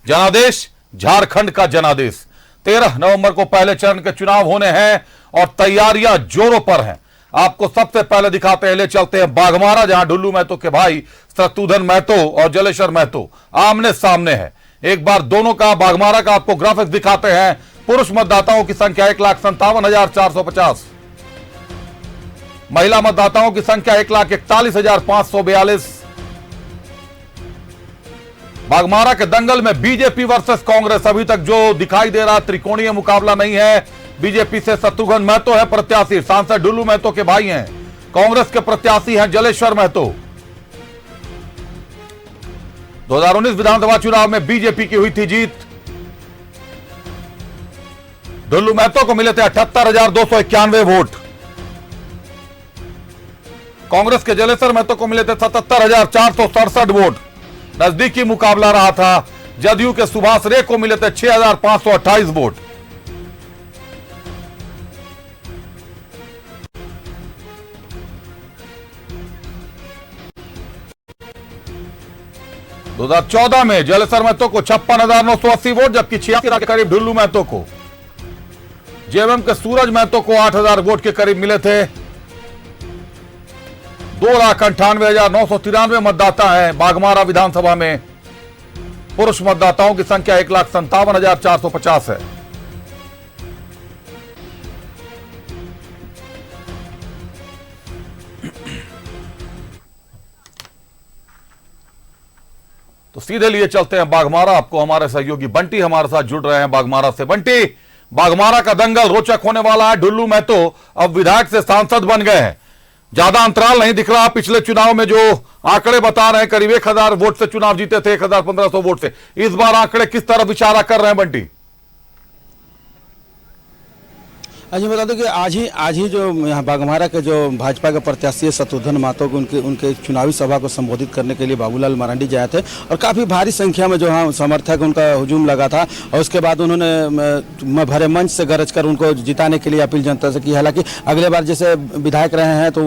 जनादेश, झारखंड का जनादेश। 13 नवंबर को पहले चरण के चुनाव होने हैं और तैयारियां जोरों पर हैं। आपको सबसे पहले दिखाते हैं, ले चलते हैं बाघमारा, जहां ढुल्लू महतो के भाई शत्रुघ्न महतो और जलेश्वर महतो आमने सामने है। एक बार दोनों का, बाघमारा का आपको ग्राफिक्स दिखाते हैं। पुरुष मतदाताओं की संख्या 1,57,450, महिला मतदाताओं की संख्या 1,41,542। बाघमारा के दंगल में बीजेपी वर्सेस कांग्रेस अभी तक जो दिखाई दे रहा त्रिकोणीय मुकाबला नहीं है। बीजेपी से शत्रुघ्न महतो है प्रत्याशी, सांसद ढुल्लू महतो के भाई हैं। कांग्रेस के प्रत्याशी हैं जलेश्वर महतो। 2019 विधानसभा चुनाव में बीजेपी की हुई थी जीत। ढुल्लू महतो को मिले थे 78,291 वोट। कांग्रेस के जलेश्वर महतो को मिले थे 77,467 वोट। नजदीकी मुकाबला रहा था। जदयू के सुभाष रे को मिले थे 6,528 वोट। दो 2014 में जलेश्वर महतो को 56,980 वोट, जबकि 86 के करीब ढुल्लू महतो को। जेएमएम के सूरज महतो को 8,000 वोट के करीब मिले थे। 2,98,993 मतदाता हैं बाघमारा विधानसभा में। पुरुष मतदाताओं की संख्या 1,57,450 है। तो सीधे लिए चलते हैं बाघमारा। आपको हमारे सहयोगी बंटी हमारे साथ जुड़ रहे हैं बाघमारा से। बंटी, बाघमारा का दंगल रोचक होने वाला है। ढुल्लू महतो अब विधायक से सांसद बन गए हैं। ज्यादा अंतराल नहीं दिख रहा। पिछले चुनाव में जो आंकड़े बता रहे हैं, करीब 1,000 वोट से चुनाव जीते थे, 1,1500 वोट से। इस बार आंकड़े किस तरफ इशारा कर रहे हैं बंटी? आज बता दो कि आज ही जो यहाँ बाघमारा के जो भाजपा के प्रत्याशी शत्रुघ्न महतो को उनके चुनावी सभा को संबोधित करने के लिए बाबूलाल मरांडी जाए थे और काफ़ी भारी संख्या में जो हाँ समर्थक उनका हुजूम लगा था। और उसके बाद उन्होंने भरे मंच से गरज कर उनको जिताने के लिए अपील जनता से की। हालांकि अगले बार जैसे विधायक रहे हैं तो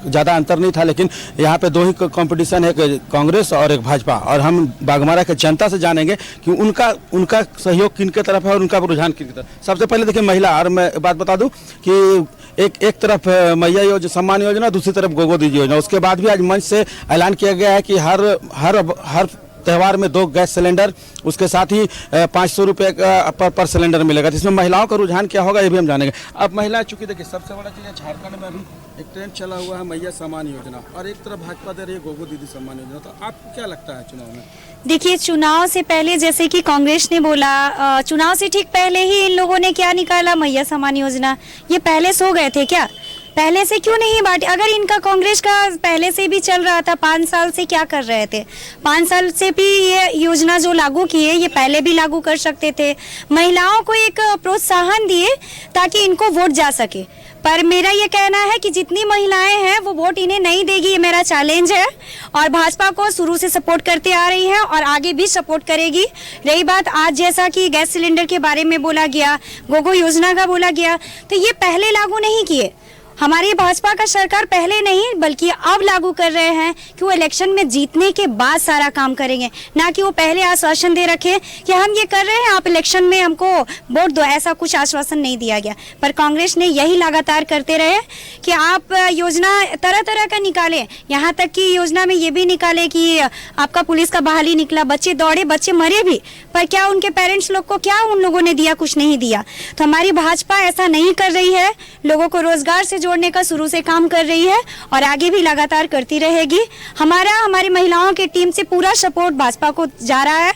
ज़्यादा अंतर नहीं था, लेकिन यहाँ पे दो ही कॉम्पिटिशन है, एक कांग्रेस और एक भाजपा। और हम बाघमारा के जनता से जानेंगे कि उनका सहयोग किनके तरफ है और उनका रुझान किनकी तरफ। सबसे पहले देखिए महिला, और मैं बात बता दूं कि एक तरफ मैया योजना, सम्मान योजना, दूसरी तरफ गोगो दीजिए योजना। उसके बाद भी आज मंच से ऐलान किया गया है कि हर त्यौहार में 2 गैस सिलेंडर, उसके साथ ही 500 रुपये का पर सिलेंडर मिलेगा। इसमें महिलाओं का रुझान क्या होगा ये भी हम जानेंगे। अब महिला, चूंकि देखिए सबसे बड़ा चीज़ है झारखंड में अभी एक ट्रेंड चला हुआ है मैया सम्मान योजना, और एक तरफ भाजपा दे रही है गोगो दीदी सम्मान योजना। तो आपको क्या लगता है चुनाव में? देखिए, चुनाव से पहले जैसे कि कांग्रेस ने बोला, चुनाव से ठीक पहले ही इन लोगों ने क्या निकाला, मैया सम्मान योजना। ये पहले सो गए थे क्या? पहले से क्यों नहीं बांटे? अगर इनका कांग्रेस का पहले से भी चल रहा था, 5 साल से क्या कर रहे थे? 5 साल से भी ये योजना जो लागू किए, ये पहले भी लागू कर सकते थे। महिलाओं को एक प्रोत्साहन दिए ताकि इनको वोट जा सके। पर मेरा ये कहना है कि जितनी महिलाएं हैं वो वोट इन्हें नहीं देगी, ये मेरा चैलेंज है। और भाजपा को शुरू से सपोर्ट करते आ रही है और आगे भी सपोर्ट करेगी। रही बात आज जैसा कि गैस सिलेंडर के बारे में बोला गया, गोगो योजना का बोला गया, तो ये पहले लागू नहीं किए। हमारी भाजपा का सरकार पहले नहीं बल्कि अब लागू कर रहे हैं कि वो इलेक्शन में जीतने के बाद सारा काम करेंगे, ना कि वो पहले आश्वासन दे रखे कि हम ये कर रहे हैं, आप इलेक्शन में हमको वोट दो। ऐसा कुछ आश्वासन नहीं दिया गया। पर कांग्रेस ने यही लगातार करते रहे कि आप योजना तरह तरह का निकालें। यहाँ तक कि योजना में ये भी निकाले कि आपका पुलिस का बहाली निकला, बच्चे दौड़े, बच्चे मरे भी, पर क्या उनके पेरेंट्स लोग को क्या उन लोगों ने दिया? कुछ नहीं दिया। तो हमारी भाजपा ऐसा नहीं कर रही है। लोगों को रोजगार से जोड़ने का शुरू से काम कर रही है और आगे भी लगातार करती रहेगी। हमारी महिलाओं की टीम से पूरा सपोर्ट भाजपा को जा रहा है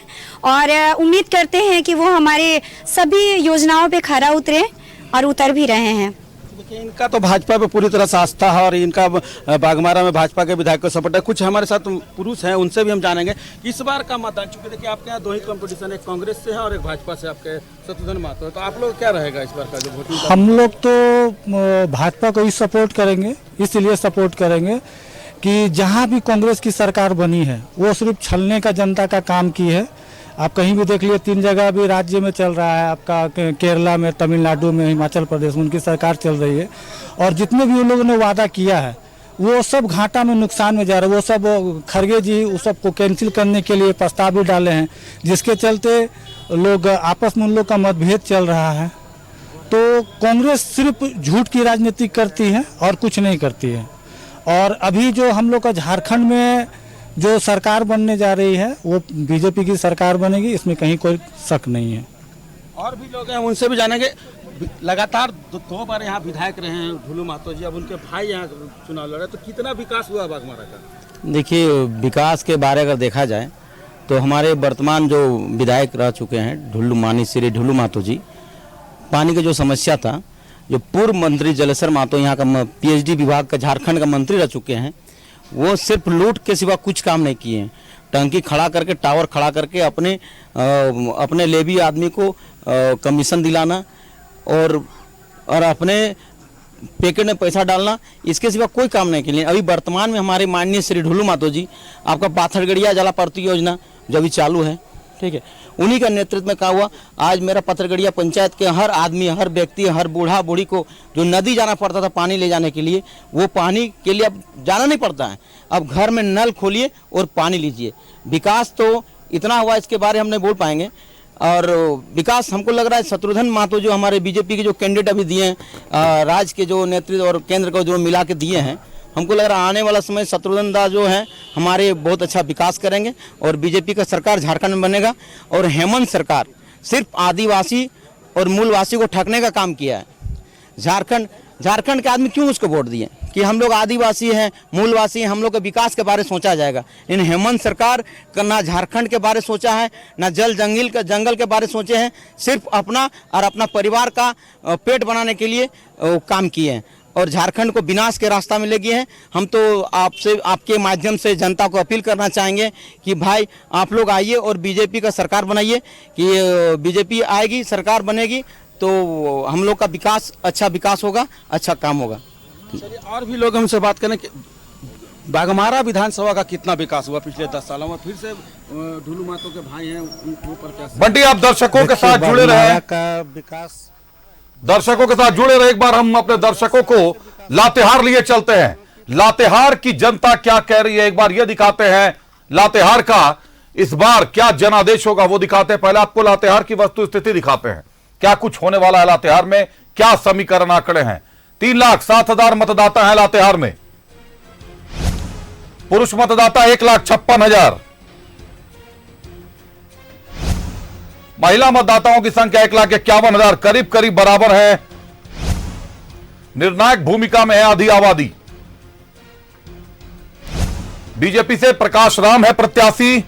और उम्मीद करते हैं कि वो हमारे सभी योजनाओं पे खरा उतरे और उतर भी रहे हैं। देखिए, इनका तो भाजपा पे पूरी तरह से आस्था है और इनका बाघमारा में भाजपा के विधायक को सपोर्ट है। कुछ हमारे साथ पुरुष हैं, उनसे भी हम जानेंगे इस बार का मतदान। चूंकि देखिए आपके यहाँ 2 ही कंपटीशन, एक कांग्रेस से है और एक भाजपा से आपके शत्रुघ्न महतो है। तो आप लोग क्या रहेगा इस बार का जो वोटिंग? हम लोग तो भाजपा को ही सपोर्ट करेंगे। इसलिए सपोर्ट करेंगे कि जहाँ भी कांग्रेस की सरकार बनी है वो सिर्फ छलने का जनता का काम की है। आप कहीं भी देख लिए, 3 जगह भी राज्य में चल रहा है, आपका केरला में, तमिलनाडु में, हिमाचल प्रदेश में उनकी सरकार चल रही है। और जितने भी उन लोगों ने वादा किया है वो सब घाटा में, नुकसान में जा रहे हैं। वो सब खड़गे जी उस सब को कैंसिल करने के लिए प्रस्ताव भी डाले हैं, जिसके चलते लोग आपस में उन लोग का मतभेद चल रहा है। तो कांग्रेस सिर्फ झूठ की राजनीति करती है और कुछ नहीं करती है। और अभी जो हम लोग का झारखंड में जो सरकार बनने जा रही है वो बीजेपी की सरकार बनेगी, इसमें कहीं कोई शक नहीं है। और भी लोग हैं, उनसे भी जानेंगे। लगातार दो बार यहाँ विधायक रहे हैं ढुलू महतो जी, अब उनके भाई यहाँ चुनाव लड़ रहे, तो कितना विकास हुआ बाघमारा का? देखिए, विकास के बारे अगर देखा जाए तो हमारे वर्तमान जो विधायक रह चुके हैं श्री ढुलू महतो जी, पानी की जो समस्या था, जो पूर्व मंत्री जलेसर महतो यहाँ का PhD विभाग का झारखंड का मंत्री रह चुके हैं, वो सिर्फ लूट के सिवा कुछ काम नहीं किए हैं। टंकी खड़ा करके, टावर खड़ा करके अपने लेवी आदमी को कमीशन दिलाना और अपने पैकेट में पैसा डालना, इसके सिवा कोई काम नहीं किए। अभी वर्तमान में हमारे माननीय श्री ढुलू महतो जी, आपका पाथरगढ़िया जलापूर्ति योजना जो अभी चालू है, ठीक है, उन्हीं का नेतृत्व में क्या हुआ, आज मेरा पथरगढ़िया पंचायत के हर आदमी, हर व्यक्ति, हर बूढ़ा बूढ़ी को जो नदी जाना पड़ता था पानी ले जाने के लिए, वो पानी के लिए अब जाना नहीं पड़ता है। अब घर में नल खोलिए और पानी लीजिए। विकास तो इतना हुआ, इसके बारे हम नहीं बोल पाएंगे। और विकास हमको लग रहा है शत्रुघ्न महतो जो हमारे बीजेपी के जो कैंडिडेट अभी दिए हैं, राज्य के जो नेतृत्व और केंद्र को जो मिला के दिए हैं, हमको लग रहा है आने वाला समय शत्रुघ्न दास जो है हमारे बहुत अच्छा विकास करेंगे और बीजेपी का सरकार झारखंड में बनेगा। और हेमंत सरकार सिर्फ आदिवासी और मूलवासी को ठगने का काम किया है। झारखंड के आदमी क्यों उसको वोट दिए कि हम लोग आदिवासी हैं, मूलवासी हैं, हम लोग के विकास के बारे में सोचा जाएगा। इन हेमंत सरकार का ना झारखंड के बारे में सोचा है, ना जंगल के बारे में सोचे हैं, सिर्फ अपना और अपना परिवार का पेट बनाने के लिए काम किए हैं और झारखंड को विनाश के रास्ता में ले गए हैं। हम तो आपके माध्यम से जनता को अपील करना चाहेंगे कि भाई आप लोग आइए और बीजेपी का सरकार बनाइए, कि बीजेपी आएगी, सरकार बनेगी तो हम लोग का विकास, अच्छा विकास होगा, अच्छा काम होगा। चलिए, और भी लोग हमसे बात करें कि बाघमारा विधानसभा का कितना विकास हुआ पिछले 10 सालों में। फिर से ढुलू महतो के भाई हैं, उनको पर क्या? बंटी, आप दर्शकों के साथ जुड़े रहे, का विकास, दर्शकों के साथ जुड़े रहे। एक बार हम अपने दर्शकों को लातेहार लिए चलते हैं। लातेहार की जनता क्या कह रही है, एक बार ये दिखाते हैं। लातेहार का इस बार क्या जनादेश होगा वो दिखाते हैं। पहले आपको लातेहार की वस्तु स्थिति दिखाते हैं, क्या कुछ होने वाला है लातेहार में, क्या समीकरण आंकड़े हैं। 3,07,000 मतदाता हैं लातेहार में। पुरुष मतदाता 1,56,000, महिला मतदाताओं की संख्या 1,51,000, करीब करीब बराबर है। निर्णायक भूमिका में है आधी आबादी। बीजेपी से प्रकाश राम है प्रत्याशी।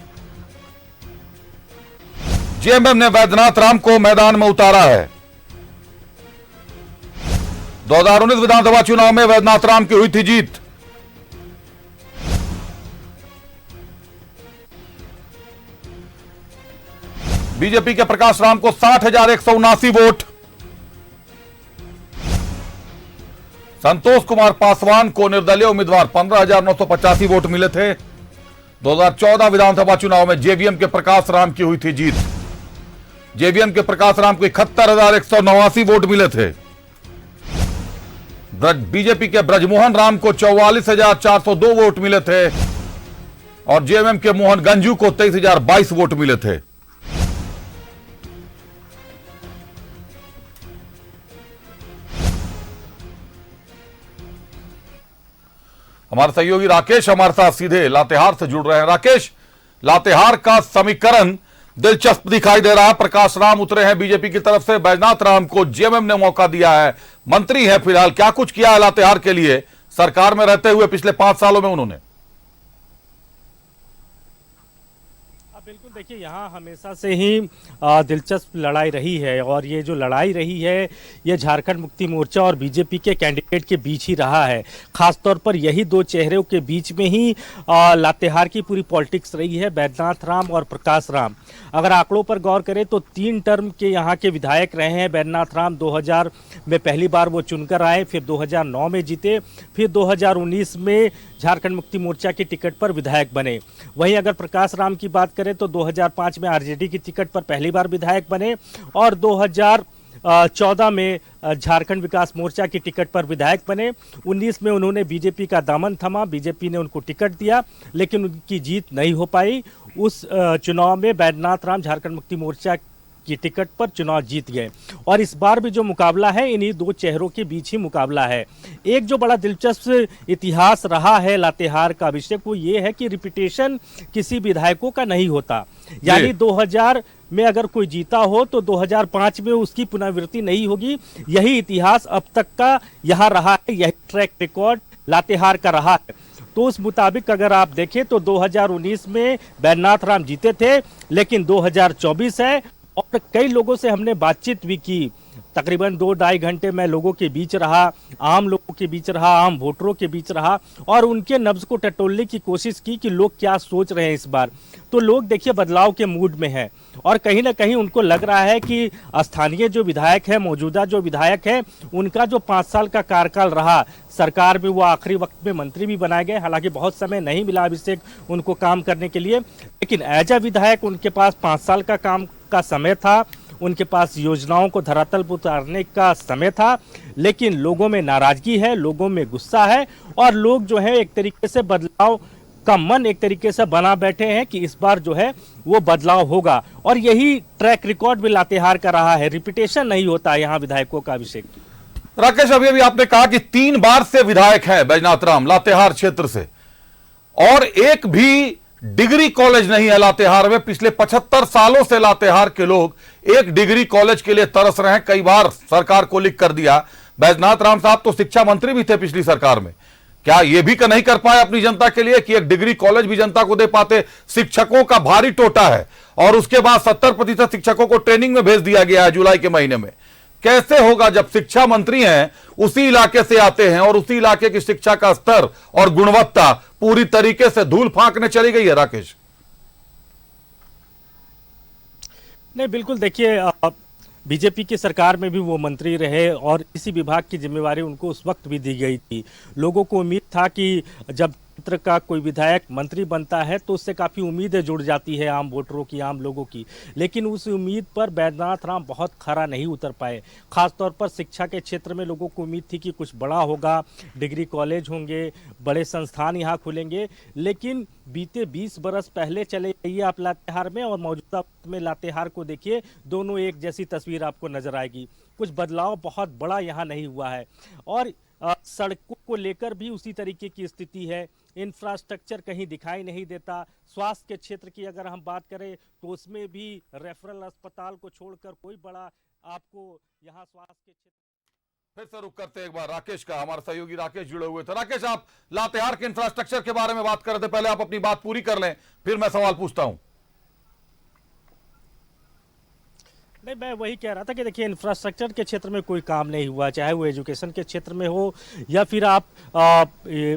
जेएमएम ने वैद्यनाथ राम को मैदान में उतारा है। 2019 विधानसभा चुनाव में वैद्यनाथ राम की हुई थी जीत। बीजेपी के प्रकाश राम को 60,179 वोट, संतोष कुमार पासवान को निर्दलीय उम्मीदवार 15,985 वोट मिले थे। 2014 विधानसभा चुनाव में जेवीएम के प्रकाश राम की हुई थी जीत। जेवीएम के प्रकाश राम को 71,189 वोट मिले थे। बीजेपी के ब्रजमोहन राम को 44,402 वोट मिले थे और जेएमएम के मोहन गंजू को 23,022 वोट मिले थे। हमारे सहयोगी राकेश हमारे साथ सीधे लातेहार से जुड़ रहे हैं। राकेश, लातेहार का समीकरण दिलचस्प दिखाई दे रहा है। प्रकाश राम उतरे हैं बीजेपी की तरफ से, बैजनाथ राम को जेएमएम ने मौका दिया है, मंत्री है फिलहाल। क्या कुछ किया है लातेहार के लिए सरकार में रहते हुए पिछले 5 सालों में उन्होंने? बिल्कुल, देखिए यहाँ हमेशा से ही दिलचस्प लड़ाई रही है और ये जो लड़ाई रही है ये झारखंड मुक्ति मोर्चा और बीजेपी के कैंडिडेट के बीच ही रहा है। खासतौर पर यही दो चेहरों के बीच में ही लातेहार की पूरी पॉलिटिक्स रही है, बैजनाथ राम और प्रकाश राम। अगर आंकड़ों पर गौर करें तो 3 टर्म के यहाँ के विधायक रहे हैं। बैजनाथ राम 2000 में पहली बार वो चुनकर आए, फिर 2009 में जीते, फिर 2019 में झारखंड मुक्ति मोर्चा की टिकट पर विधायक बने। वहीं अगर प्रकाश राम की बात करें तो 2005 में आरजेडी की टिकट पर पहली बार विधायक बने और 2014 में झारखंड विकास मोर्चा की टिकट पर विधायक बने। 19 में उन्होंने बीजेपी का दामन थमा, बीजेपी ने उनको टिकट दिया, लेकिन उनकी जीत नहीं हो पाई। उस चुनाव में बैद्यनाथ राम झारखंड मुक्ति मोर्चा की टिकट पर चुनाव जीत गए। और इस बार भी जो मुकाबला है, इन्हीं दो चेहरों के बीच ही मुकाबला है। एक जो बड़ा दिलचस्प इतिहास रहा है लातेहार का अभिषेक, वो ये है कि रिपीटेशन किसी विधायकों का नहीं होता। यानी 2000 में अगर कोई जीता हो तो 2005 में उसकी पुनरावृत्ति नहीं होगी। यही इतिहास अब तक का यहाँ रहा है, यही ट्रैक रिकॉर्ड लातेहार का रहा है। तो उस मुताबिक अगर आप देखें तो 2019 में बैद्यनाथ राम जीते थे, लेकिन 2024 है। और कई लोगों से हमने बातचीत भी की, तकरीबन 2-2.5 घंटे मैं लोगों के बीच रहा, आम लोगों के बीच रहा, आम वोटरों के बीच रहा, और उनके नब्ज को टटोलने की कोशिश की कि लोग क्या सोच रहे हैं इस बार। तो लोग देखिए बदलाव के मूड में हैं, और कहीं ना कहीं उनको लग रहा है कि स्थानीय जो विधायक है, मौजूदा जो विधायक है, उनका जो 5 साल का कार्यकाल रहा सरकार में, वो आखिरी वक्त में मंत्री भी बनाए गए। हालांकि बहुत समय नहीं मिला अभिषेक उनको काम करने के लिए, लेकिन एज अ विधायक उनके पास 5 साल का काम का समय था, उनके पास योजनाओं को धरातल पर उतारने का समय था। लेकिन लोगों में नाराजगी है, लोगों में गुस्सा है, और लोग जो है एक तरीके से बदलाव का मन एक तरीके से बना बैठे हैं कि इस बार जो है वो बदलाव होगा। और यही ट्रैक रिकॉर्ड भी लातेहार का रहा है, रिपीटेशन नहीं होता यहाँ विधायकों का। अभिषेक, राकेश, अभी आपने कहा कि 3 बार से विधायक हैं बैजनाथ राम लातेहार क्षेत्र से, और एक भी डिग्री कॉलेज नहीं है लातेहार में। पिछले 75 सालों से लातेहार के लोग एक डिग्री कॉलेज के लिए तरस रहे हैं। कई बार सरकार को लिख कर दिया। बैजनाथ राम साहब तो शिक्षा मंत्री भी थे पिछली सरकार में, क्या ये भी नहीं कर पाए अपनी जनता के लिए कि एक डिग्री कॉलेज भी जनता को दे पाते? शिक्षकों का भारी टोटा है, और उसके बाद 70% शिक्षकों को ट्रेनिंग में भेज दिया गया है जुलाई के महीने में। कैसे होगा जब शिक्षा मंत्री हैं, उसी इलाके से आते हैं, और उसी इलाके की शिक्षा का स्तर और गुणवत्ता पूरी तरीके से धूल फांकने चली गई है? राकेश, नहीं बिल्कुल, देखिए बीजेपी की सरकार में भी वो मंत्री रहे, और इसी विभाग की जिम्मेवारी उनको उस वक्त भी दी गई थी। लोगों को उम्मीद था कि जब क्षेत्र का कोई विधायक मंत्री बनता है तो उससे काफ़ी उम्मीदें जुड़ जाती है आम वोटरों की, आम लोगों की। लेकिन उस उम्मीद पर बैद्यनाथ राम बहुत खरा नहीं उतर पाए। खासतौर पर शिक्षा के क्षेत्र में लोगों को उम्मीद थी कि कुछ बड़ा होगा, डिग्री कॉलेज होंगे, बड़े संस्थान यहाँ खुलेंगे। लेकिन बीते 20 बरस पहले चले जाइए आप लातेहार में, और मौजूदा में लातेहार को देखिए, दोनों एक जैसी तस्वीर आपको नजर आएगी। कुछ बदलाव बहुत बड़ा यहाँ नहीं हुआ है। और सड़कों को लेकर भी उसी तरीके की स्थिति है। इंफ्रास्ट्रक्चर कहीं दिखाई नहीं देता। स्वास्थ्य के क्षेत्र की अगर हम बात करें तो उसमें भी रेफरल अस्पताल को छोड़कर कोई बड़ा आपको यहाँ स्वास्थ्य के क्षेत्र। फिर से रुक करते हैं एक बार राकेश का, हमारे सहयोगी राकेश जुड़े हुए थे। राकेश, आप लातेहार के इंफ्रास्ट्रक्चर के बारे में बात कर रहे थे, पहले आप अपनी बात पूरी कर लें, फिर मैं सवाल पूछता हूं। नहीं, मैं वही कह रहा था कि देखिए इंफ्रास्ट्रक्चर के क्षेत्र में कोई काम नहीं हुआ, चाहे वो एजुकेशन के क्षेत्र में हो या फिर आप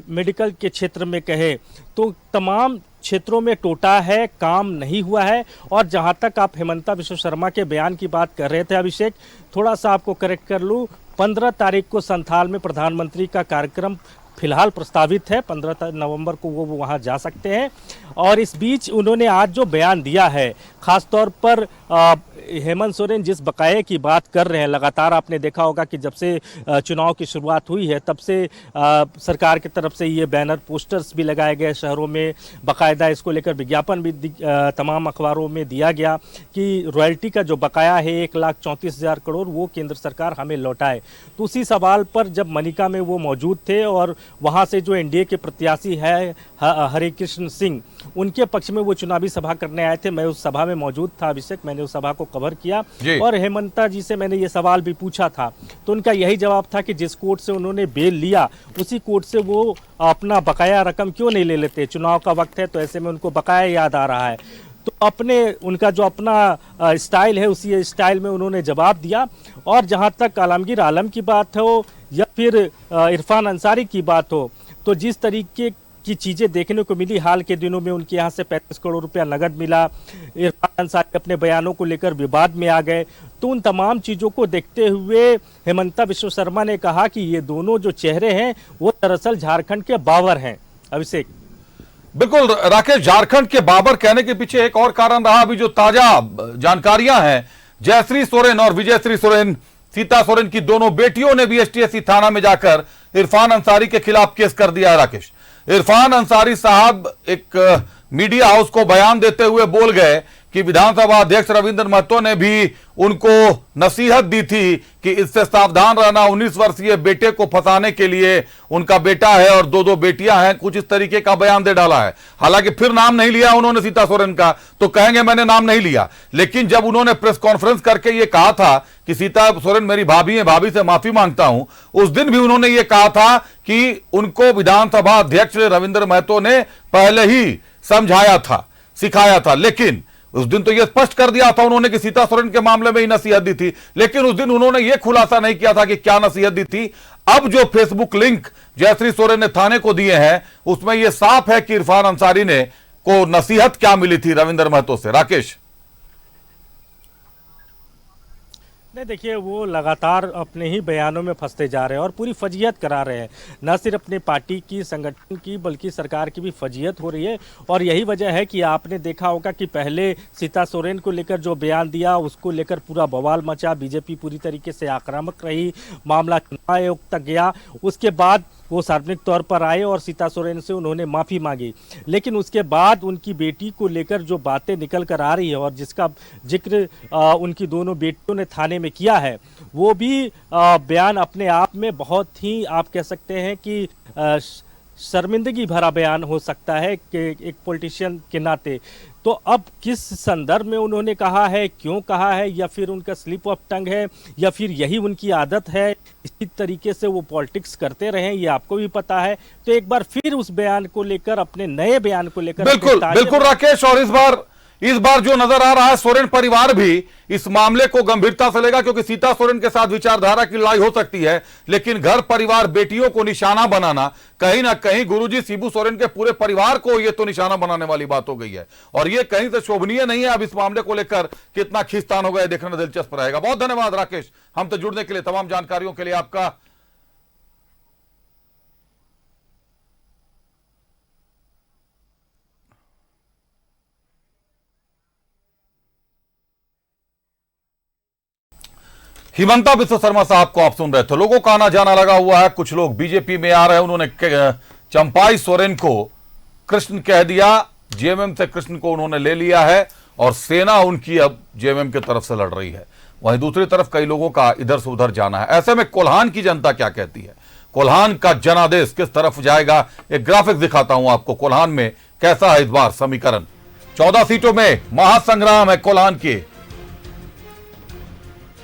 मेडिकल के क्षेत्र में कहें, तो तमाम क्षेत्रों में टोटा है, काम नहीं हुआ है। और जहां तक आप हेमंता विश्व शर्मा के बयान की बात कर रहे थे अभिषेक, थोड़ा सा आपको करेक्ट कर लूँ, 15 तारीख को संथाल में प्रधानमंत्री का कार्यक्रम फिलहाल प्रस्तावित है। 15 नवंबर को वो वहाँ जा सकते हैं। और इस बीच उन्होंने आज जो बयान दिया है, खासतौर पर हेमंत सोरेन जिस बकाये की बात कर रहे हैं, लगातार आपने देखा होगा कि जब से चुनाव की शुरुआत हुई है तब से सरकार की तरफ से ये बैनर पोस्टर्स भी लगाए गए शहरों में, बाकायदा इसको लेकर विज्ञापन भी तमाम अखबारों में दिया गया कि रॉयल्टी का जो बकाया है 1,34,000 करोड़ वो केंद्र सरकार हमें लौटाए। तो उसी सवाल पर जब मनिका में वो मौजूद थे और वहाँ से जो एनडीए के प्रत्याशी है हरे कृष्ण सिंह, उनके पक्ष में वो चुनावी सभा करने आए थे। मैं उस सभा में मौजूद था अभिषेक, मैंने उस सभा को कवर किया और हेमंता जी से मैंने ये सवाल भी पूछा था, तो उनका यही जवाब था कि जिस कोर्ट से उन्होंने बेल लिया उसी कोर्ट से वो अपना बकाया रकम क्यों नहीं ले लेते। चुनाव का वक्त है तो ऐसे में उनको बकाया याद आ रहा है। तो अपने उनका जो अपना स्टाइल है उसी स्टाइल में उन्होंने जवाब दिया। और जहाँ तक आलमगीर आलम की बात हो या फिर इरफान अंसारी की बात हो, तो जिस तरीके की चीज़ें देखने को मिली हाल के दिनों में, उनके यहाँ से 35 करोड़ रुपया नगद मिला, इरफान अंसारी अपने बयानों को लेकर विवाद में आ गए, तो उन तमाम चीज़ों को देखते हुए हेमंता विश्व शर्मा ने कहा कि ये दोनों जो चेहरे हैं वो दरअसल झारखंड के बाबर हैं। अभिषेक, बिल्कुल राकेश, झारखंड के बाबर कहने के पीछे एक और कारण रहा। अभी जो ताजा जानकारियां हैं, जयश्री सोरेन और विजयश्री सोरेन सीता सोरेन की दोनों बेटियों ने भी एसटीएससी थाना में जाकर इरफान अंसारी के खिलाफ केस कर दिया है। राकेश, इरफान अंसारी साहब एक मीडिया हाउस को बयान देते हुए बोल गए कि विधानसभा अध्यक्ष रविंद्र महतो ने भी उनको नसीहत दी थी कि इससे सावधान रहना, 19 वर्षीय बेटे को फंसाने के लिए उनका बेटा है और दो बेटियां हैं, कुछ इस तरीके का बयान दे डाला है। हालांकि फिर नाम नहीं लिया उन्होंने सीता सोरेन का, तो कहेंगे मैंने नाम नहीं लिया, लेकिन जब उन्होंने प्रेस कॉन्फ्रेंस करके ये कहा था कि सीता सोरेन मेरी भाभी है, भाभी से माफी मांगता हूं, उस दिन भी उन्होंने ये कहा था कि उनको विधानसभा अध्यक्ष रविंद्र महतो ने पहले ही समझाया था, सिखाया था। लेकिन उस दिन तो यह स्पष्ट कर दिया था उन्होंने कि सीता सोरेन के मामले में ही नसीहत दी थी, लेकिन उस दिन उन्होंने यह खुलासा नहीं किया था कि क्या नसीहत दी थी। अब जो फेसबुक लिंक जयश्री सोरेन ने थाने को दिए हैं उसमें यह साफ है कि इरफान अंसारी ने को नसीहत क्या मिली थी रविंद्र महतो से। राकेश, नहीं देखिए, वो लगातार अपने ही बयानों में फंसते जा रहे हैं और पूरी फजीहत करा रहे हैं, न सिर्फ अपने पार्टी की, संगठन की, बल्कि सरकार की भी फजीहत हो रही है। और यही वजह है कि आपने देखा होगा कि पहले सीता सोरेन को लेकर जो बयान दिया उसको लेकर पूरा बवाल मचा, बीजेपी पूरी तरीके से आक्रामक रही, मामला चुनाव आयोग तक गया। उसके बाद वो सार्वजनिक तौर पर आए और सीता सोरेन से उन्होंने माफ़ी मांगी, लेकिन उसके बाद उनकी बेटी को लेकर जो बातें निकल कर आ रही है और जिसका जिक्र उनकी दोनों बेटियों ने थाने में किया है, वो भी बयान अपने आप में बहुत ही, आप कह सकते हैं कि शर्मिंदगी भरा बयान हो सकता है कि एक पॉलिटिशियन के नाते। तो अब किस संदर्भ में उन्होंने कहा है, क्यों कहा है, या फिर उनका स्लिप ऑफ टंग है, या फिर यही उनकी आदत है, इसी तरीके से वो पॉलिटिक्स करते रहे, ये आपको भी पता है। तो एक बार फिर उस बयान को लेकर, अपने नए बयान को लेकर बिल्कुल बिल्कुल राकेश, और इस बार जो नजर आ रहा है सोरेन परिवार भी इस मामले को गंभीरता से लेगा, क्योंकि सीता सोरेन के साथ विचारधारा की लड़ाई हो सकती है, लेकिन घर परिवार बेटियों को निशाना बनाना कहीं ना कहीं गुरुजी शिबू सोरेन के पूरे परिवार को ये तो निशाना बनाने वाली बात हो गई है, और ये कहीं से शोभनीय नहीं है। अब इस मामले को लेकर कितना खींचतान हो गया देखना दिलचस्प रहेगा। बहुत धन्यवाद राकेश, हमसे जुड़ने के लिए, तमाम जानकारियों के लिए आपका। हिमंता विश्व शर्मा साहब को आप सुन रहे थे। लोगों का आना जाना लगा हुआ है, कुछ लोग बीजेपी में आ रहे हैं। उन्होंने चंपाई सोरेन को कृष्ण कह दिया, जेएमएम से कृष्ण को उन्होंने ले लिया है और सेना उनकी अब जेएमएम की तरफ से लड़ रही है। वहीं दूसरी तरफ कई लोगों का इधर से उधर जाना है। ऐसे में कोल्हान की जनता क्या कहती है, कोल्हान का जनादेश किस तरफ जाएगा, एक ग्राफिक दिखाता हूं आपको। कोल्हान में कैसा है इस बार समीकरण, 14 सीटों में महासंग्राम है कोल्हान के।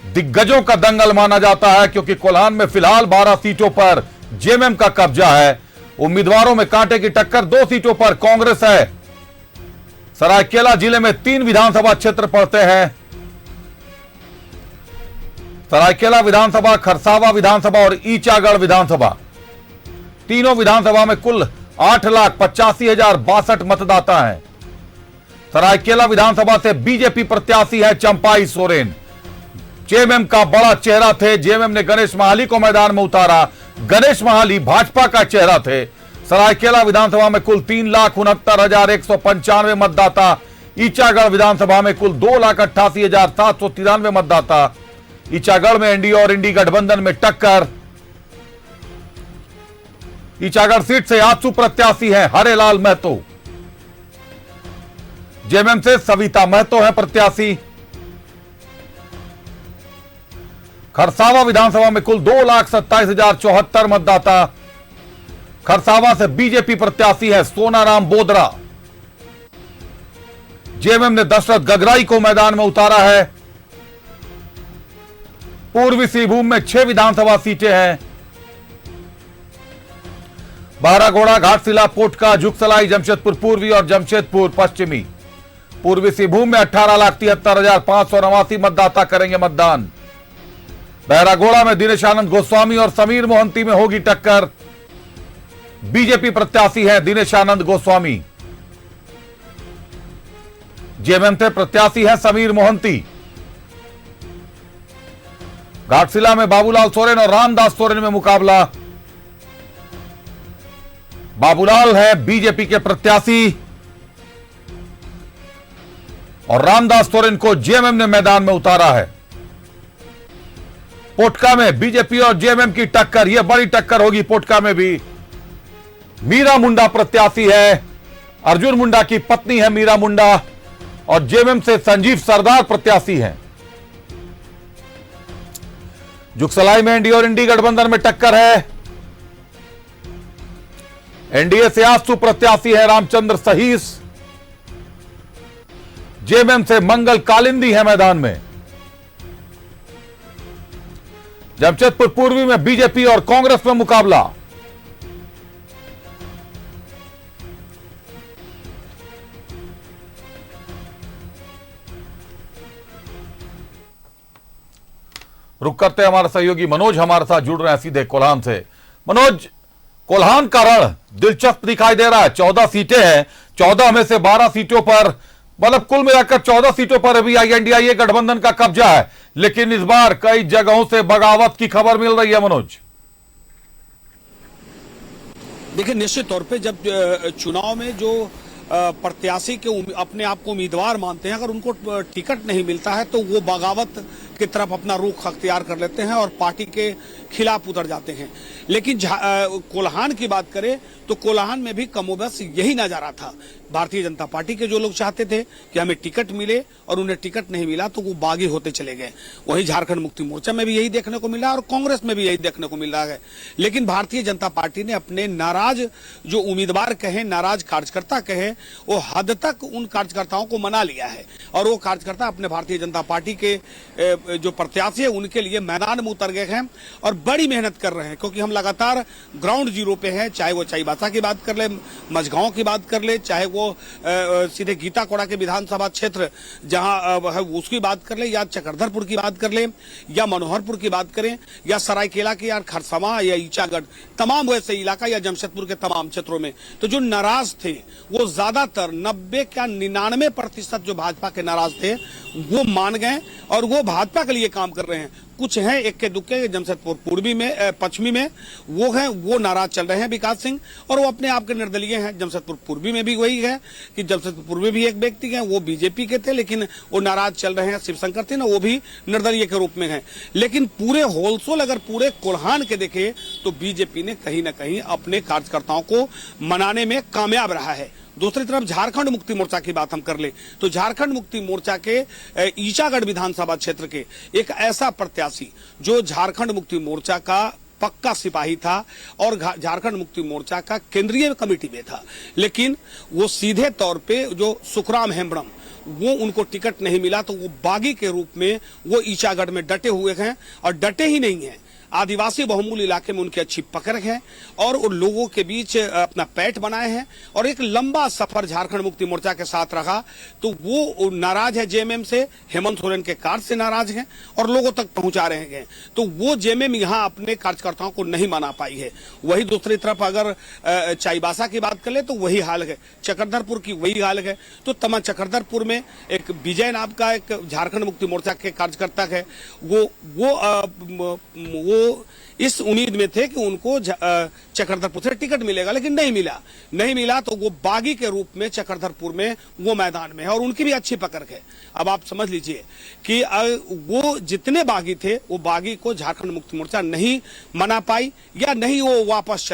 दिग्गजों का दंगल माना जाता है, क्योंकि कोल्हान में फिलहाल 12 सीटों पर जेएमएम का कब्जा है। उम्मीदवारों में कांटे की टक्कर 2 सीटों पर कांग्रेस है। सरायकेला जिले में 3 विधानसभा क्षेत्र पड़ते हैं, सरायकेला विधानसभा, खरसावा विधानसभा और ईचागढ़ विधानसभा। तीनों विधानसभा में कुल 8,85,062 मतदाता हैं। सरायकेला विधानसभा से बीजेपी प्रत्याशी है चंपाई सोरेन। जेएमएम का बड़ा चेहरा थे, जेएमएम ने गणेश महाली को मैदान में उतारा। गणेश महाली भाजपा का चेहरा थे। सरायकेला विधानसभा में कुल 3,69,195 मतदाता। ईचागढ़ विधानसभा में कुल 2,88,793 मतदाता। ईचागढ़ में एनडीए और इंडी गठबंधन में टक्कर। ईचागढ़ सीट से आजसू प्रत्याशी हैं हरेलाल महतो। जेएमएम से सविता महतो है प्रत्याशी। खरसावा विधानसभा में कुल 2,27,074 मतदाता। खरसावा से बीजेपी प्रत्याशी है सोनाराम बोदरा। जेएमएम ने दशरथ गगराई को मैदान में उतारा है। पूर्वी सिंहभूम में 6 विधानसभा सीटें हैं। बारागोड़ा, घाटशिला, पोटका, जुगसलाई, जमशेदपुर पूर्वी और जमशेदपुर पश्चिमी। पूर्वी सिंहभूम में 18,73,589 मतदाता करेंगे मतदान। बहरागोड़ा में दिनेश आनंद गोस्वामी और समीर मोहंती में होगी टक्कर। बीजेपी प्रत्याशी है दिनेश आनंद गोस्वामी। जेएमएम से प्रत्याशी है समीर मोहंती। घाटशिला में बाबूलाल सोरेन और रामदास सोरेन में मुकाबला। बाबूलाल है बीजेपी के प्रत्याशी और रामदास सोरेन को जेएमएम ने मैदान में उतारा है। पोटका में बीजेपी और जेएमएम की टक्कर, यह बड़ी टक्कर होगी। पोटका में भी मीरा मुंडा प्रत्याशी है, अर्जुन मुंडा की पत्नी है मीरा मुंडा, और जेएमएम से संजीव सरदार प्रत्याशी हैं। जुगसलाई में एनडीए और इंडी गठबंधन में टक्कर है। एनडीए से आसू प्रत्याशी है रामचंद्र सहीस, जेएमएम से मंगल कालिंदी है मैदान में। जमशेदपुर पूर्वी में बीजेपी और कांग्रेस में मुकाबला। रुक करते हैं, हमारे सहयोगी मनोज हमारे साथ जुड़ रहे हैं सीधे कोल्हान से। मनोज, कोल्हान का रण दिलचस्प दिखाई दे रहा है। 14 सीटें हैं, 14 में से 12 सीटों पर, मतलब कुल मिलाकर 14 सीटों पर अभी एनडीए गठबंधन का कब्जा है, लेकिन इस बार कई जगहों से बगावत की खबर मिल रही है। मनोज, देखिए, निश्चित तौर पे जब चुनाव में जो प्रत्याशी के अपने आप को उम्मीदवार मानते हैं, अगर उनको टिकट नहीं मिलता है तो वो बगावत की तरफ अपना रुख अख्तियार कर लेते हैं और पार्टी के खिलाफ उतर जाते हैं। लेकिन कोल्हान की बात करें तो कोल्हान में भी कमोबेश यही नजारा था। भारतीय जनता पार्टी के जो लोग चाहते थे कि हमें टिकट मिले और उन्हें टिकट नहीं मिला तो वो बागी होते चले गए। वहीं झारखंड मुक्ति मोर्चा में भी यही देखने को मिला और कांग्रेस में भी यही देखने को मिल रहा है। लेकिन भारतीय जनता पार्टी ने अपने नाराज जो उम्मीदवार कहे, नाराज कार्यकर्ता कहे, वो हद तक उन कार्यकर्ताओं को मना लिया है और वो कार्यकर्ता अपने भारतीय जनता पार्टी के जो प्रत्याशी है उनके लिए मैदान में उतर गए हैं और बड़ी मेहनत कर रहे हैं। क्योंकि हम लगातार ग्राउंड जीरो पे हैं, चाहे वो चाईबासा की बात कर ले, मझगांव की बात कर ले, चाहे वो सीधे गीता कोड़ा के विधानसभा क्षेत्र जहां है उसकी बात कर ले, या चक्रधरपुर की बात कर ले, या मनोहरपुर की बात करें, या सरायकेला की, या खरसवा, या ईचागढ़, तमाम वैसे इलाका, या जमशेदपुर के तमाम क्षेत्रों में तो जो नाराज थे वो ज्यादातर 90 या 99% जो भाजपा के नाराज थे वो मान गए और वो भाजपा के लिए काम कर रहे हैं। कुछ हैं इक्के दुक्के जमशेदपुर पूर्वी में, पश्चिमी में वो हैं, वो नाराज चल रहे हैं विकास सिंह, और वो अपने आप के निर्दलीय हैं। जमशेदपुर पूर्वी में भी वही है कि जमशेदपुर पूर्वी भी एक व्यक्ति हैं, वो बीजेपी के थे लेकिन वो नाराज चल रहे हैं। शिवशंकर थे ना, वो भी निर्दलीय के रूप में हैं। लेकिन पूरे होलसेल अगर पूरे कोल्हान के देखें तो बीजेपी ने कहीं ना कहीं अपने कार्यकर्ताओं को मनाने में कामयाब रहा है। दूसरी तरफ झारखंड मुक्ति मोर्चा की बात हम कर ले तो झारखंड मुक्ति मोर्चा के ईचागढ़ विधानसभा क्षेत्र के एक ऐसा प्रत्याशी जो झारखंड मुक्ति मोर्चा का पक्का सिपाही था और झारखंड मुक्ति मोर्चा का केंद्रीय कमेटी में था, लेकिन वो सीधे तौर पे जो सुखराम हेम्ब्रम वो उनको टिकट नहीं मिला तो वो बागी के रूप में वो ईचागढ़ में डटे हुए हैं और डटे ही नहीं हैं। आदिवासी बहुमूल इलाके में उनकी अच्छी पकड़ है और उन लोगों के बीच अपना पैठ बनाए हैं और एक लंबा सफर झारखंड मुक्ति मोर्चा के साथ रहा। तो वो नाराज है जेएमएम से, हेमंत सोरेन के कार्य से नाराज हैं और लोगों तक पहुंचा रहे हैं। तो वो जेएमएम यहां अपने कार्यकर्ताओं को नहीं माना पाई है। वही दूसरी तरफ अगर चाईबासा की बात कर ले तो वही हाल है, चक्रधरपुर की वही हाल है। तो तमाम चक्रधरपुर में एक विजय नाम का एक झारखंड मुक्ति मोर्चा के कार्यकर्ता है, वो इस उम्मीद में थे कि उनको चक्रधरपुर से टिकट मिलेगा, लेकिन नहीं मिला तो वो बागी के रूप में चक्रधरपुर में वो मैदान में है और उनकी भी अच्छी पकड़ है। अब आप समझ लीजिए कि वो जितने बागी थे वो बागी को झारखंड मुक्ति मोर्चा नहीं मना पाई या नहीं वो वापस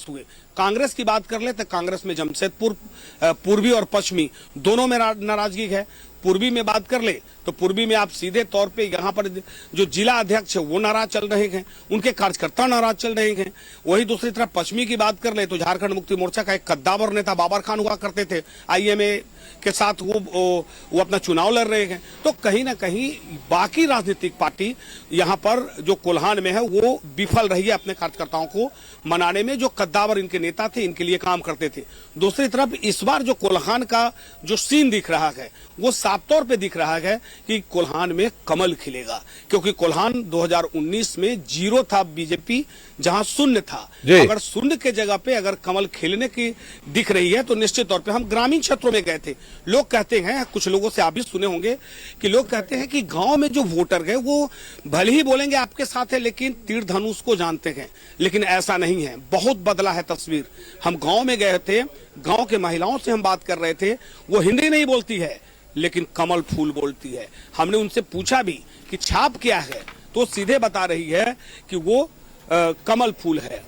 हुए। कांग्रेस की बात कर ले तो कांग्रेस में जमशेदपुर पूर्वी और पश्चिमी दोनों में नाराजगी है। पूर्वी में बात कर ले तो पूर्वी में आप सीधे तौर पे यहाँ पर जो जिला अध्यक्ष है वो नाराज चल रहे हैं, उनके कार्यकर्ता नाराज चल रहे हैं। वही दूसरी तरफ पश्चिमी की बात कर ले तो झारखंड मुक्ति मोर्चा का एक कद्दावर नेता बाबर खान हुआ करते थे, आईएमए के साथ वो अपना चुनाव लड़ रहे हैं। तो कहीं ना कहीं बाकी राजनीतिक पार्टी यहाँ पर जो कोल्हान में है वो विफल रही है अपने कार्यकर्ताओं को मनाने में। जो कद्दावर इनके नेता थे इनके लिए काम करते थे। दूसरी तरफ इस बार जो कोल्हान का जो सीन दिख रहा है वो साफ तौर पे दिख रहा है कि कोल्हान में कमल खिलेगा, क्योंकि कोल्हान 2019 में जीरो था बीजेपी, जहां शून्य था। अगर शून्य के जगह पे अगर कमल खिलने की दिख रही है तो निश्चित तौर पे हम ग्रामीण क्षेत्रों में गए थे। लोग कहते हैं, कुछ लोगों से आप भी सुने होंगे कि लोग कहते हैं कि गांव में जो वोटर गए वो भले ही बोलेंगे आपके साथ है लेकिन तीर धनुष को जानते हैं, लेकिन ऐसा नहीं है। बहुत बदला है तस्वीर। हम गांव में गए थे, गांव के महिलाओं से हम बात कर रहे थे, वो हिंदी नहीं बोलती है लेकिन कमल फूल बोलती है। हमने उनसे पूछा भी कि छाप क्या है, तो सीधे बता रही है कि वो कमल फूल है,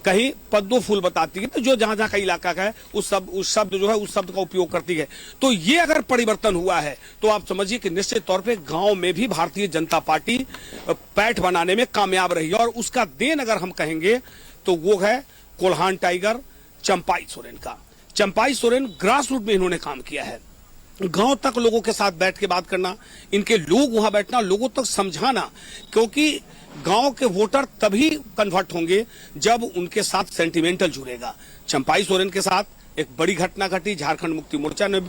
कहीं पद्म फूल बताती है। तो जो जहां जहां का इलाका का है उस शब्द जो है उस शब्द का उपयोग करती है। तो ये अगर परिवर्तन हुआ है तो आप समझिए कि निश्चित तौर पे गांव में भी भारतीय जनता पार्टी पैठ बनाने में कामयाब रही है। और उसका देन अगर हम कहेंगे तो वो है कोल्हान टाइगर चंपाई सोरेन का। चंपाई सोरेन ग्रास रूट में इन्होंने काम किया है, गांव तक लोगों के साथ बैठ के बात करना, इनके लोग वहां बैठना, लोगों तक समझाना, क्योंकि गांव के वोटर तभी कन्वर्ट होंगे जब उनके साथ सेंटिमेंटल जुड़ेगा। चंपाई सोरेन के साथ एक बड़ी घटना घटी, झारखंड मुक्ति मोर्चा ने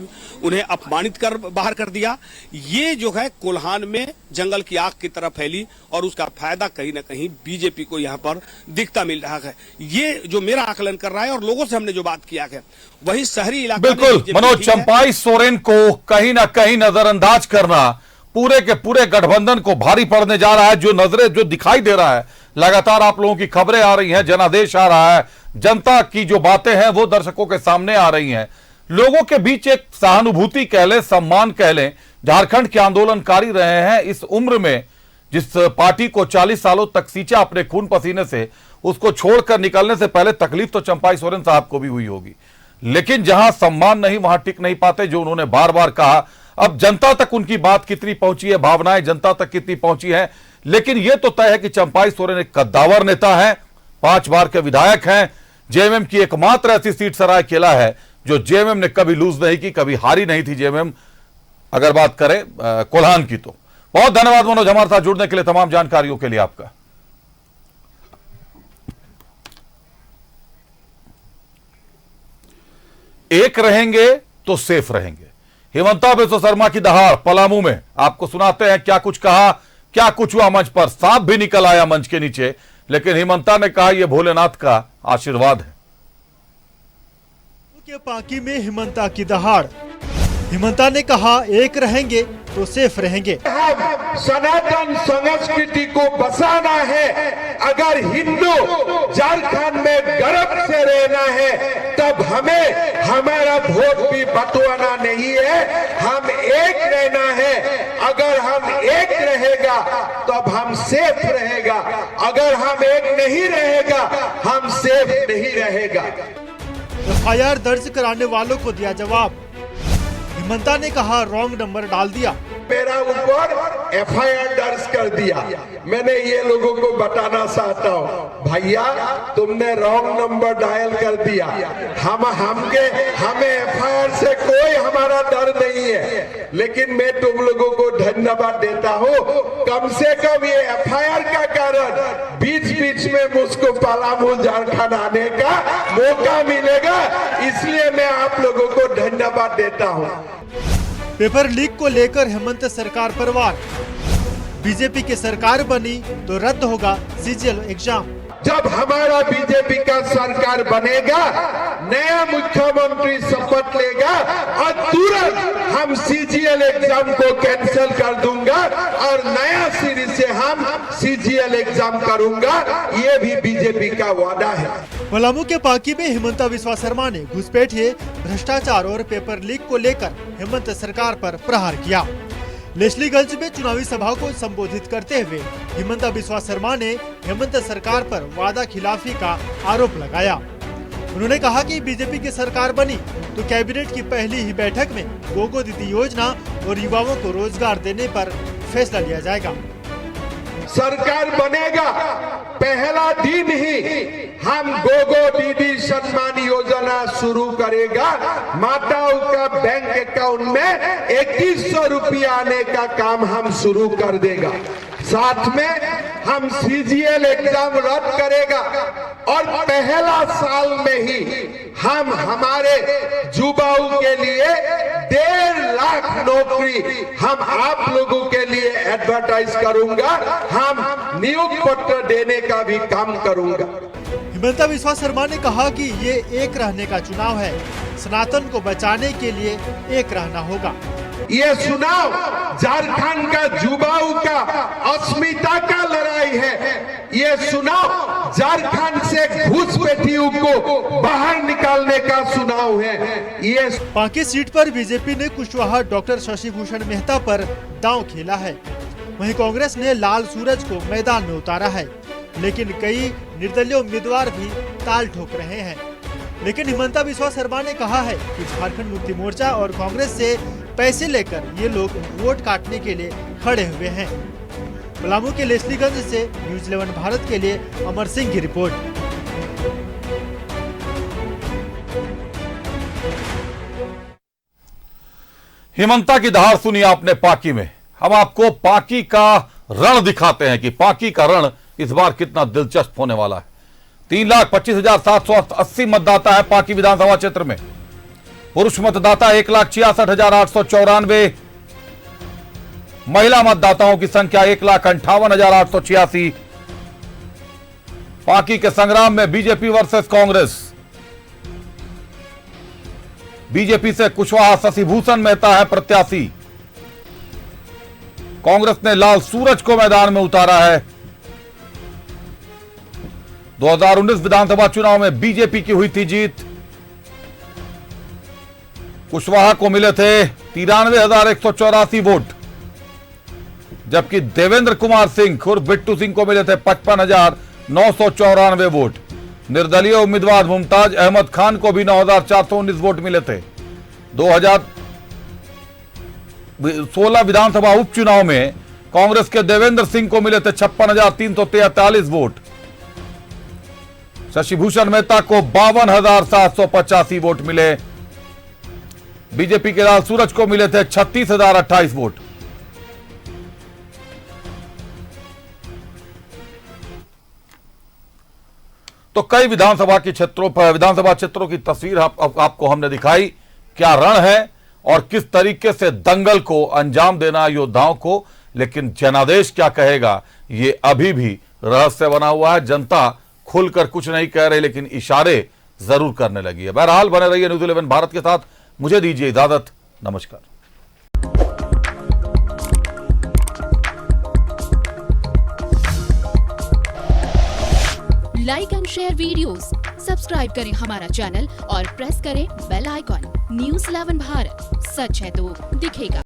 उन्हें अपमानित कर बाहर कर दिया। ये जो है कोल्हान में जंगल की आग की तरह फैली और उसका फायदा कहीं ना कहीं बीजेपी को यहाँ पर दिखता मिल रहा है। ये जो मेरा आकलन कर रहा है और लोगों से हमने जो बात किया है वही शहरी इलाके में बिल्कुल मनोज, चंपाई सोरेन को कहीं ना कहीं नजरअंदाज करना पूरे के पूरे गठबंधन को भारी पड़ने जा रहा है। जो नजरें जो दिखाई दे रहा है, लगातार आप लोगों की खबरें आ रही हैं, जनादेश आ रहा है, जनता की जो बातें हैं वो दर्शकों के सामने आ रही हैं। लोगों के बीच एक सहानुभूति कह लें, सम्मान कह लें। झारखंड के आंदोलनकारी रहे हैं इस उम्र में, जिस पार्टी को 40 सालों तक सींचा अपने खून पसीने से, उसको छोड़कर निकलने से पहले तकलीफ तो चंपाई सोरेन साहब को भी हुई होगी। लेकिन जहां सम्मान नहीं वहां टिक नहीं पाते, जो उन्होंने बार बार कहा। अब जनता तक उनकी बात कितनी पहुंची है, भावनाएं जनता तक कितनी पहुंची है, लेकिन यह तो तय है कि चंपाई सोरेन एक कद्दावर नेता है, 5 बार के विधायक हैं। जेएमएम की एकमात्र ऐसी सीट सरायकेला है जो जेएमएम ने कभी लूज नहीं की, कभी हारी नहीं थी जेएमएम, अगर बात करें कोल्हान की तो। बहुत धन्यवाद मनोज हमारे साथ जुड़ने के लिए, तमाम जानकारियों के लिए आपका। एक रहेंगे तो सेफ रहेंगे। हिमंता बिस्वा शर्मा की दहाड़ पलामू में, आपको सुनाते हैं क्या कुछ कहा, क्या कुछ हुआ मंच पर। सांप भी निकल आया मंच के नीचे, लेकिन हिमंता ने कहा यह भोलेनाथ का आशीर्वाद है। के पांकी में हिमंता की दहाड़। हिमंता ने कहा एक रहेंगे तो सेफ रहेंगे। हम सनातन संस्कृति को बचाना है। अगर हिंदू झारखंड में गर्व से रहना है तब हमें हमारा वोट भी बंटवाना नहीं है, हम एक रहना है। अगर हम एक रहेगा तब हम सेफ रहेगा, अगर हम एक नहीं रहेगा हम सेफ नहीं रहेगा। एफआईआर दर्ज कराने वालों को दिया जवाब। हिमंता ने कहा रॉन्ग नंबर डाल दिया। मेरा ऊपर एफआईआर दर्ज कर दिया। मैंने ये लोगों को बताना चाहता हूँ, भैया तुमने रॉन्ग नंबर डायल कर दिया। हमें एफआईआर से कोई हमारा डर नहीं है, लेकिन मैं तुम लोगों को धन्यवाद देता हूँ। कम से कम ये एफआईआर का कारण बीच बीच में मुझको पलामू झारखंड आने का मौका मिलेगा, इसलिए मैं आप लोगों को धन्यवाद देता हूँ। पेपर लीक को लेकर हेमंत सरकार पर वार। बीजेपी की सरकार बनी तो रद्द होगा सीजीएल एग्जाम। जब हमारा बीजेपी का सरकार बनेगा, नया मुख्यमंत्री शपथ लेगा और तुरंत हम सीजीएल एग्जाम को कैंसिल कर दूंगा और नया सिरे से हम सीजीएल एग्जाम करूंगा। ये भी बीजेपी का वादा है। पलामू के पांकी में हिमंता बिस्वा शर्मा ने घुसपैठिए, भ्रष्टाचार और पेपर लीक को लेकर हेमंत सरकार पर प्रहार किया। लेस्लीगंज में चुनावी सभा को संबोधित करते हुए हिमंता बिस्वा शर्मा ने हेमंत सरकार पर वादा खिलाफी का आरोप लगाया। उन्होंने कहा कि बीजेपी की सरकार बनी तो कैबिनेट की पहली ही बैठक में गोगो दीदी योजना और युवाओं को रोजगार देने पर फैसला लिया जाएगा। सरकार बनेगा पहला दिन ही हम गोगो दीदी सम्मान योजना शुरू करेगा। माताओं का बैंक अकाउंट में 2100 रुपया आने का काम हम शुरू कर देगा। साथ में हम सीजीएल एग्जाम रद्द करेगा और पहला साल में ही हम हमारे युवाओं के लिए 1.5 लाख नौकरी हम आप लोगों के लिए एडवर्टाइज करूंगा। हम नियुक्ति पत्र देने का भी काम करूंगा। हिमंता बिस्वा शर्मा ने कहा कि ये एक रहने का चुनाव है, सनातन को बचाने के लिए एक रहना होगा। ये चुनाव झारखंड का युवाओं का अस्मिता का लड़ाई है। ये चुनाव झारखंड से घुसपैठियों को बाहर निकालने का चुनाव है। ये पांकी सीट पर बीजेपी ने कुशवाहा डॉक्टर शशि भूषण मेहता पर दांव खेला है। वहीं कांग्रेस ने लाल सूरज को मैदान में उतारा है, लेकिन कई निर्दलीय उम्मीदवार भी ताल ठोक रहे हैं। लेकिन हिमंता बिस्वा शर्मा ने कहा है कि झारखंड मुक्ति मोर्चा और कांग्रेस से पैसे लेकर ये लोग वोट काटने के लिए खड़े हुए हैं। पलामू के लेस्लीगंज से न्यूज़ 11 भारत के लिए अमर सिंह की रिपोर्ट। हिमंता की दहाड़ सुनी आपने पाकी में। हम आपको पाकी का रण दिखाते हैं कि पाकी का रण इस बार कितना दिलचस्प होने वाला है। 3,25,780 मतदाता है पाकी विधानसभा क्षेत्र में। पुरुष मतदाता 1,66,894, महिला मतदाताओं की संख्या 1,58,886। पाकी के संग्राम में बीजेपी वर्सेस कांग्रेस। बीजेपी से कुशवाहा शशिभूषण मेहता है प्रत्याशी। कांग्रेस ने लाल सूरज को मैदान में उतारा है। 2019 विधानसभा चुनाव में बीजेपी की हुई थी जीत। कुशवाहा को मिले थे 93,184 वोट, जबकि देवेंद्र कुमार सिंह उर्फ बिट्टू सिंह को मिले थे 55,994 वोट। निर्दलीय उम्मीदवार मुमताज अहमद खान को भी 9,419 वोट मिले थे। 2016 विधानसभा उपचुनाव में कांग्रेस के देवेंद्र सिंह को मिले थे 56,343 वोट। शशिभूषण मेहता को 52,785 वोट मिले। बीजेपी के लाल सूरज को मिले थे 36,028 वोट। तो कई विधानसभा क्षेत्रों की तस्वीर आपको हमने दिखाई। क्या रण है और किस तरीके से दंगल को अंजाम देना योद्धाओं को, लेकिन जनादेश क्या कहेगा ये अभी भी रहस्य बना हुआ है। जनता खुलकर कुछ नहीं कह रही, लेकिन इशारे जरूर करने लगी है। बहरहाल बने रहिए न्यूज़ 11 भारत के साथ। मुझे दीजिए इजाजत। नमस्कार। Like and share videos, subscribe करें हमारा चैनल और प्रेस करें बेल आइकॉन। न्यूज़ 11 भारत, सच है तो दिखेगा।